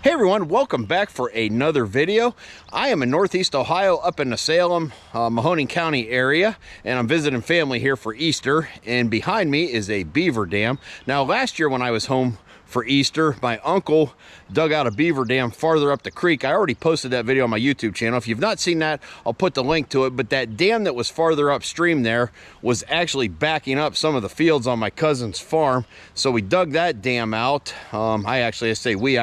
Hey everyone, welcome back for another video. I am in Northeast Ohio up in the Salem, Mahoning County area, and I'm visiting family here for Easter, and behind me is a beaver dam. Now last year when I was home for Easter, my uncle dug out a beaver dam farther up the creek. I already posted that video on my YouTube channel. If you've not seen that, I'll put the link to it, but that dam that was farther upstream there was actually backing up some of the fields on my cousin's farm, so we dug that dam out. I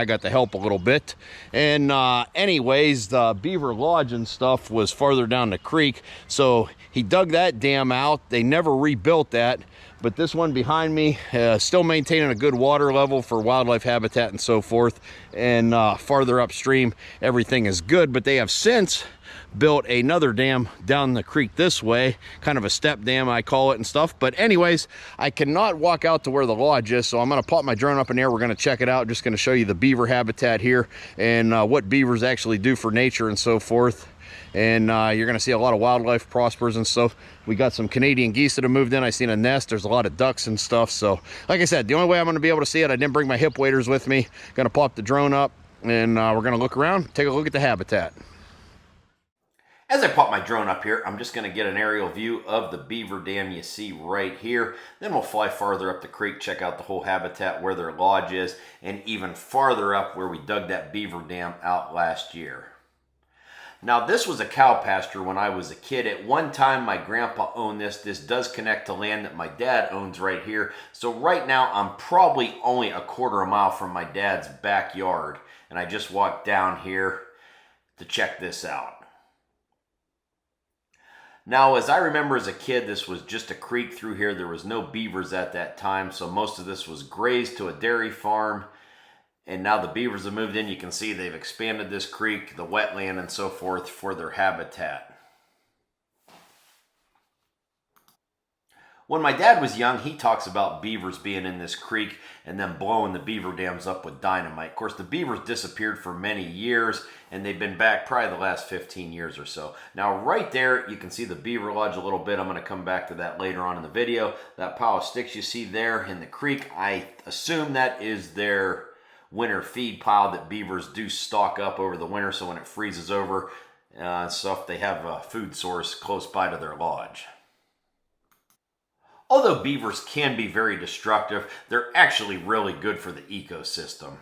got to help a little bit. And anyways, the beaver lodge and stuff was farther down the creek, so he dug that dam out. They never rebuilt that, but this one behind me still maintaining a good water level for wildlife habitat and so forth. And farther upstream, everything is good, but they have since built another dam down the creek this way, kind of a step dam I call it and stuff. But anyways, I cannot walk out to where the lodge is, so I'm going to pop my drone up in there. We're going to check it out. Just going to show you the beaver habitat here and what beavers actually do for nature and so forth. And you're going to see a lot of wildlife prospers and stuff. We got some Canadian geese that have moved in. I seen a nest. There's a lot of ducks and stuff. So like I said, the only way I'm going to be able to see it, I didn't bring my hip waders with me. Going to pop the drone up and we're going to look around, take a look at the habitat. As I pop my drone up here, I'm just going to get an aerial view of the beaver dam you see right here. Then we'll fly farther up the creek, check out the whole habitat where their lodge is, and even farther up where we dug that beaver dam out last year. Now this was a cow pasture when I was a kid. At one time my grandpa owned this. This does connect to land that my dad owns right here. So right now I'm probably only a quarter mile from my dad's backyard. And I just walked down here to check this out. Now, as I remember as a kid, this was just a creek through here. There was no beavers at that time, so most of this was grazed to a dairy farm. And now the beavers have moved in. You can see they've expanded this creek, the wetland, and so forth for their habitat. When my dad was young, he talks about beavers being in this creek and then blowing the beaver dams up with dynamite. Of course, the beavers disappeared for many years, and they've been back probably the last 15 years or so. Now, right there, you can see the beaver lodge a little bit. I'm going to come back to that later on in the video. That pile of sticks you see there in the creek, I assume that is their winter feed pile that beavers do stock up over the winter, so when it freezes over stuff, they have a food source close by to their lodge. Although beavers can be very destructive, they're actually really good for the ecosystem.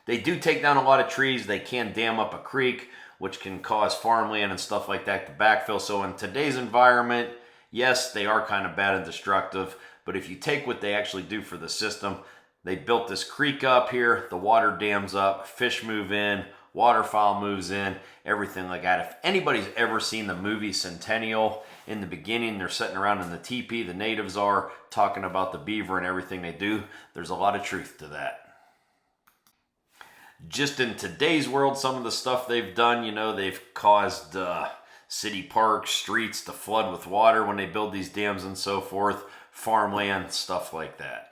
They do take down a lot of trees. They can dam up a creek, which can cause farmland and stuff like that to backfill. So in today's environment, yes, they are kind of bad and destructive, but if you take what they actually do for the system, they built this creek up here, the water dams up, fish move in, waterfowl moves in, everything like that. If anybody's ever seen the movie Centennial, in the beginning they're sitting around in the teepee, the natives are talking about the beaver and everything they do. There's a lot of truth to that. Just in today's world, some of the stuff they've done, you know, they've caused city parks, streets to flood with water when they build these dams and so forth, farmland, stuff like that.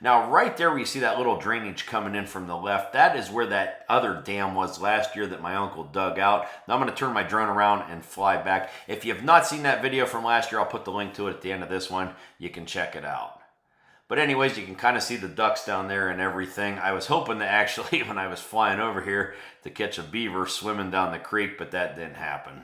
Now, right there where you see that little drainage coming in from the left, that is where that other dam was last year that my uncle dug out. Now, I'm going to turn my drone around and fly back. If you have not seen that video from last year, I'll put the link to it at the end of this one. You can check it out. But anyways, you can kind of see the ducks down there and everything. I was hoping to actually, when I was flying over here, to catch a beaver swimming down the creek, but that didn't happen.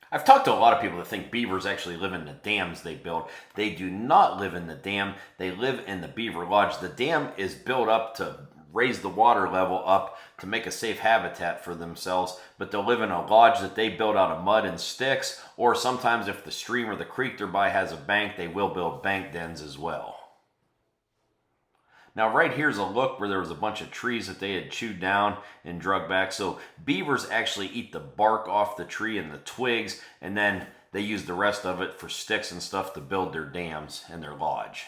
I've talked to a lot of people that think beavers actually live in the dams they build. They do not live in the dam. They live in the beaver lodge. The dam is built up to raise the water level up to make a safe habitat for themselves, but they'll live in a lodge that they build out of mud and sticks, or sometimes if the stream or the creek nearby has a bank, they will build bank dens as well. Now right here's a look where there was a bunch of trees that they had chewed down and drug back. So beavers actually eat the bark off the tree and the twigs, and then they use the rest of it for sticks and stuff to build their dams and their lodge.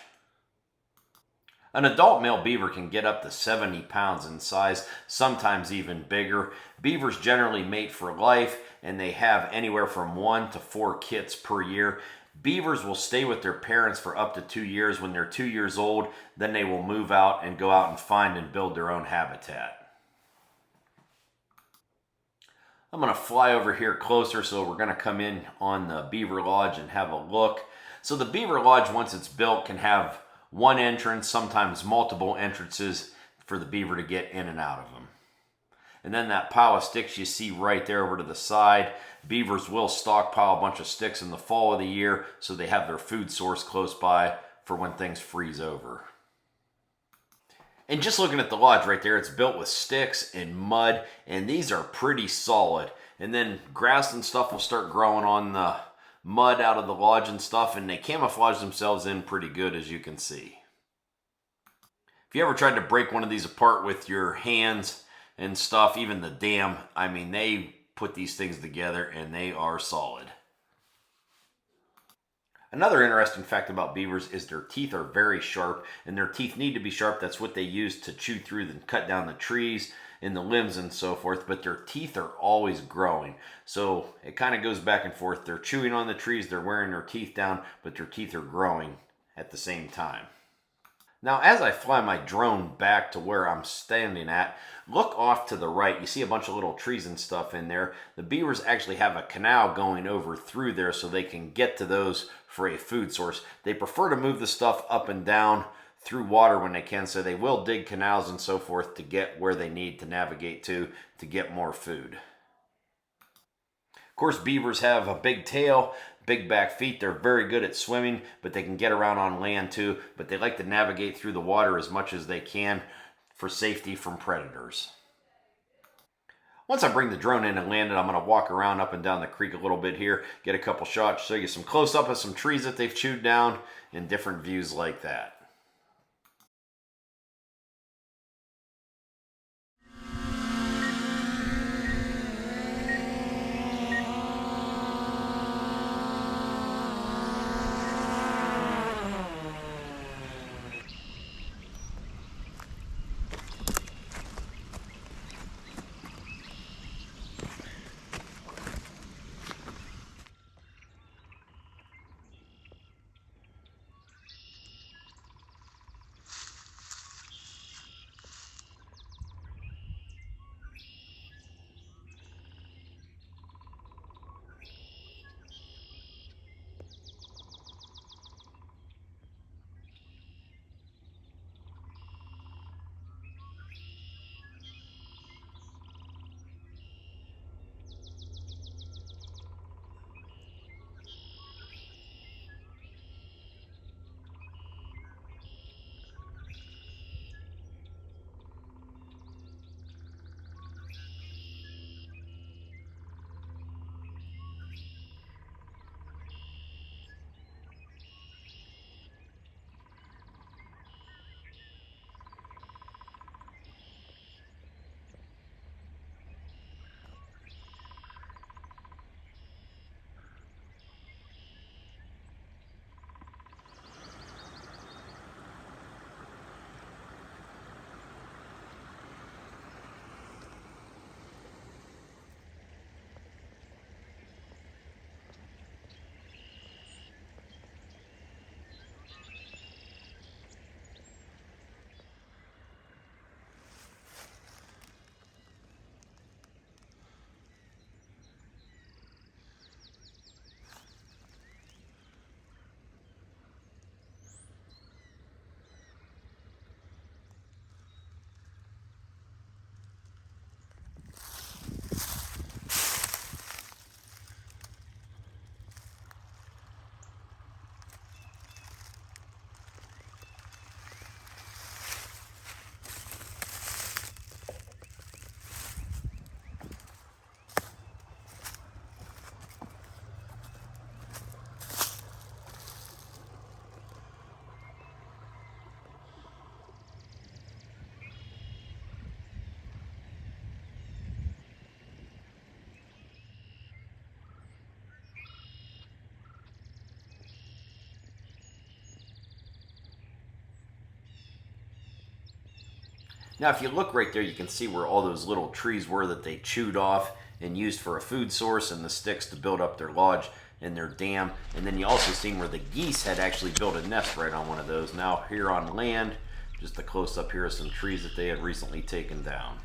An adult male beaver can get up to 70 pounds in size, sometimes even bigger. Beavers generally mate for life, and they have anywhere from 1 to 4 kits per year. Beavers will stay with their parents for up to 2 years. When they're 2 years old, then they will move out and go out and find and build their own habitat. I'm going to fly over here closer, so we're going to come in on the beaver lodge and have a look. So the beaver lodge, once it's built, can have one entrance, sometimes multiple entrances. for the beaver to get in and out of them. And then that pile of sticks you see right there over to the side, beavers will stockpile a bunch of sticks in the fall of the year so they have their food source close by for when things freeze over. And just looking at the lodge right there, it's built with sticks and mud, and these are pretty solid. And then grass and stuff will start growing on the mud out of the lodge and stuff, and they camouflage themselves in pretty good, as you can see. If you ever tried to break one of these apart with your hands and stuff, even the dam, I mean, they put these things together and they are solid. Another interesting fact about beavers is their teeth are very sharp, and their teeth need to be sharp. That's what they use to chew through and cut down the trees and the limbs and so forth, but their teeth are always growing. So it kind of goes back and forth. They're chewing on the trees, they're wearing their teeth down, but their teeth are growing at the same time. Now, as I fly my drone back to where I'm standing at, look off to the right. You see a bunch of little trees and stuff in there. The beavers actually have a canal going over through there so they can get to those for a food source. They prefer to move the stuff up and down through water when they can, so they will dig canals and so forth to get where they need to navigate to get more food. Of course, beavers have a big tail, big back feet. They're very good at swimming, but they can get around on land too. But they like to navigate through the water as much as they can for safety from predators. Once I bring the drone in and land it, I'm going to walk around up and down the creek a little bit here, get a couple shots, show you some close-up of some trees that they've chewed down, and different views like that. Now, if you look right there, you can see where all those little trees were that they chewed off and used for a food source, and the sticks to build up their lodge and their dam. And then you also seen where the geese had actually built a nest right on one of those. Now here on land, just a close up here of some trees that they had recently taken down.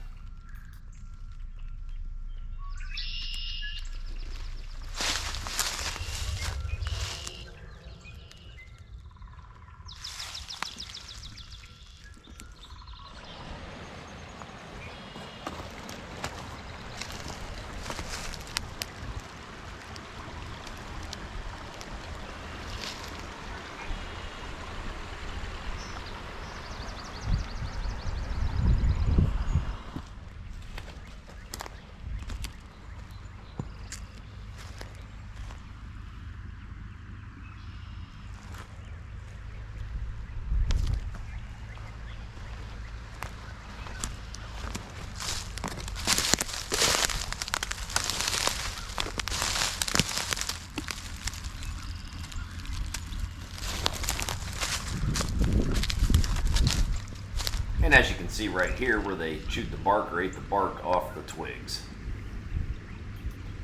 you can see right here where they chewed the bark or ate the bark off the twigs.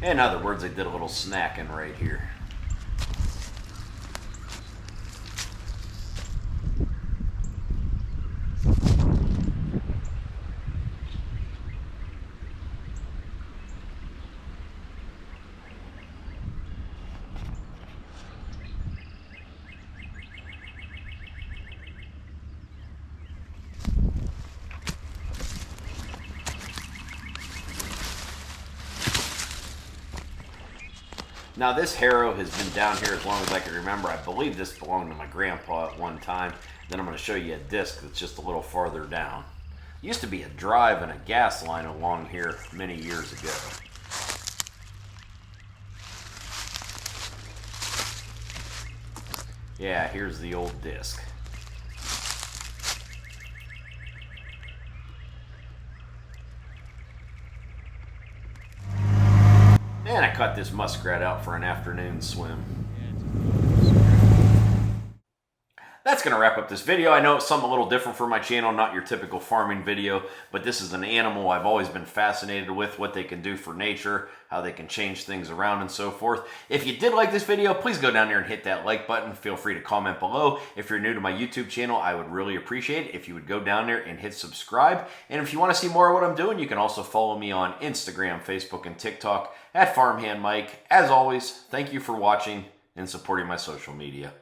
In other words, they did a little snacking right here. Now this harrow has been down here as long as I can remember. I believe this belonged to my grandpa at one time. Then I'm going to show you a disc that's just a little farther down. Used to be a drive and a gas line along here many years ago. Yeah, here's the old disc. And I caught this muskrat out for an afternoon swim. That's going to wrap up this video. I know it's something a little different for my channel, not your typical farming video, but this is an animal I've always been fascinated with, what they can do for nature, how they can change things around and so forth. If you did like this video, please go down there and hit that like button. Feel free to comment below. If you're new to my YouTube channel, I would really appreciate it if you would go down there and hit subscribe. And if you want to see more of what I'm doing, you can also follow me on Instagram, Facebook, and TikTok at Farmhand Mike. As always, thank you for watching and supporting my social media.